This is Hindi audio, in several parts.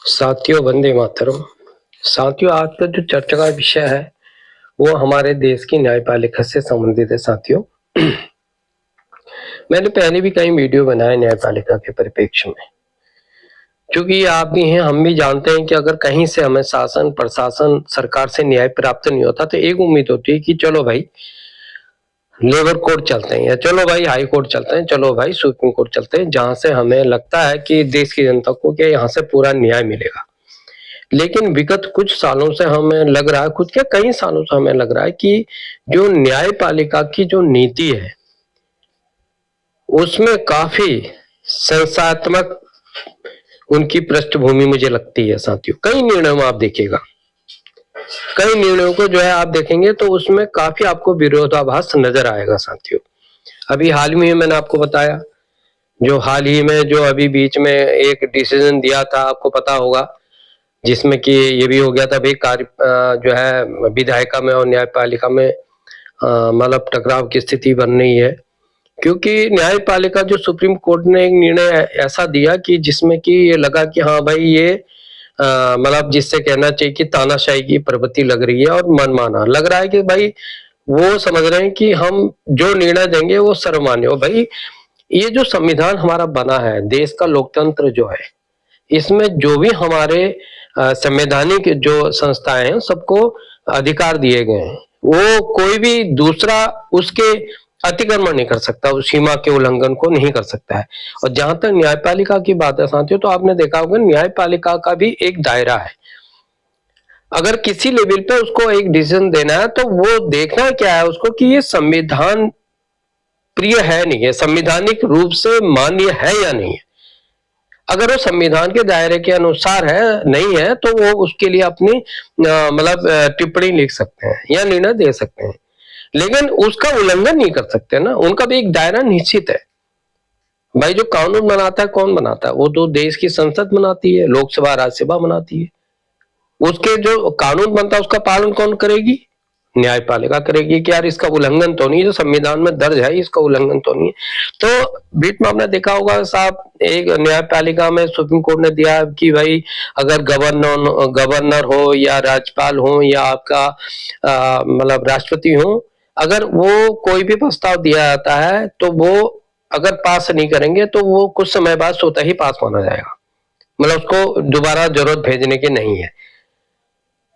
साथियों, वंदे मातरम। साथियों, आज का जो चर्चा का विषय है वो हमारे देश की न्यायपालिका से संबंधित है। साथियों, मैंने पहले भी कई वीडियो बनाए न्यायपालिका के परिप्रेक्ष्य में, क्योंकि आप भी हैं, हम भी जानते हैं कि अगर कहीं से हमें शासन, प्रशासन, सरकार से न्याय प्राप्त नहीं होता तो एक उम्मीद होती है कि चलो भाई लेबर कोर्ट चलते हैं, या चलो भाई हाई कोर्ट चलते हैं, चलो भाई सुप्रीम कोर्ट चलते हैं, जहां से हमें लगता है कि देश की जनता को कि यहाँ से पूरा न्याय मिलेगा। लेकिन विगत कुछ सालों से हमें लग रहा है, कुछ क्या कई सालों से हमें लग रहा है कि जो न्यायपालिका की जो नीति है उसमें काफी संस्थात्मक उनकी पृष्ठभूमि मुझे लगती है। साथियों, कई निर्णयों में आप देखिएगा, कई निर्णयों को जो है आप देखेंगे तो उसमें काफी आपको विरोधाभास नजर आएगा। साथियों, अभी हाल में मैंने आपको बताया, जो हाल ही में जो अभी बीच में एक डिसीजन दिया था, आपको पता होगा, जिसमें कि ये भी हो गया था भाई कार्य जो है विधायिका में और न्यायपालिका में मतलब टकराव की स्थिति बन रही है, क्योंकि न्यायपालिका जो सुप्रीम कोर्ट ने एक निर्णय ऐसा दिया कि जिसमें कि ये लगा कि हाँ भाई ये मतलब जिससे कहना चाहिए कि तानाशाही की प्रवृत्ति लग रही है और मनमाना लग रहा है कि भाई वो समझ रहे हैं कि हम जो निर्णय देंगे वो सर्वमान्य हो। भाई ये जो संविधान हमारा बना है, देश का लोकतंत्र जो है, इसमें जो भी हमारे संवैधानिक जो संस्थाएं हैं सबको अधिकार दिए गए हैं, वो कोई भी दूसरा उसके अतिक्रमण नहीं कर सकता, उस सीमा के उल्लंघन को नहीं कर सकता है। और जहां तक न्यायपालिका की बात है साथियों, तो आपने देखा होगा न्यायपालिका का भी एक दायरा है। अगर किसी लेवल पे उसको एक डिसीजन देना है तो वो देखना क्या है उसको कि ये संविधान प्रिय है नहीं है, संवैधानिक रूप से मान्य है या नहीं है। अगर वो संविधान के दायरे के अनुसार है, नहीं है, तो वो उसके लिए अपनी मतलब टिप्पणी लिख सकते हैं या निर्णय दे सकते हैं, लेकिन उसका उल्लंघन नहीं कर सकते ना। उनका भी एक दायरा निश्चित है। भाई जो कानून बनाता है कौन बनाता है? वो तो देश की संसद बनाती है, लोकसभा राज्यसभा बनाती है। उसके जो कानून बनता है उसका पालन कौन करेगी? न्यायपालिका करेगी कि यार इसका उल्लंघन तो नहीं, जो संविधान में दर्ज है इसका उल्लंघन तो नहीं है। तो बीच में आपने देखा होगा साहब, एक न्यायपालिका में सुप्रीम कोर्ट ने दिया कि भाई अगर गवर्नर हो या राज्यपाल हो या आपका मतलब राष्ट्रपति हो, अगर वो कोई भी प्रस्ताव दिया जाता है तो वो अगर पास नहीं करेंगे तो वो कुछ समय बाद स्वतः ही पास माना जाएगा, मतलब उसको दोबारा जरूरत भेजने की नहीं है।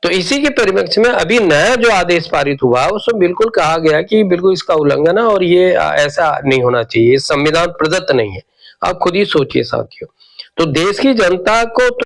तो इसी के परिप्रेक्ष्य में अभी नया जो आदेश पारित हुआ उसमें बिल्कुल कहा गया कि बिल्कुल इसका उल्लंघन है और ये ऐसा नहीं होना चाहिए, संविधान प्रदत्त नहीं है। आप खुद ही सोचिए साथियों, तो देश की जनता को तो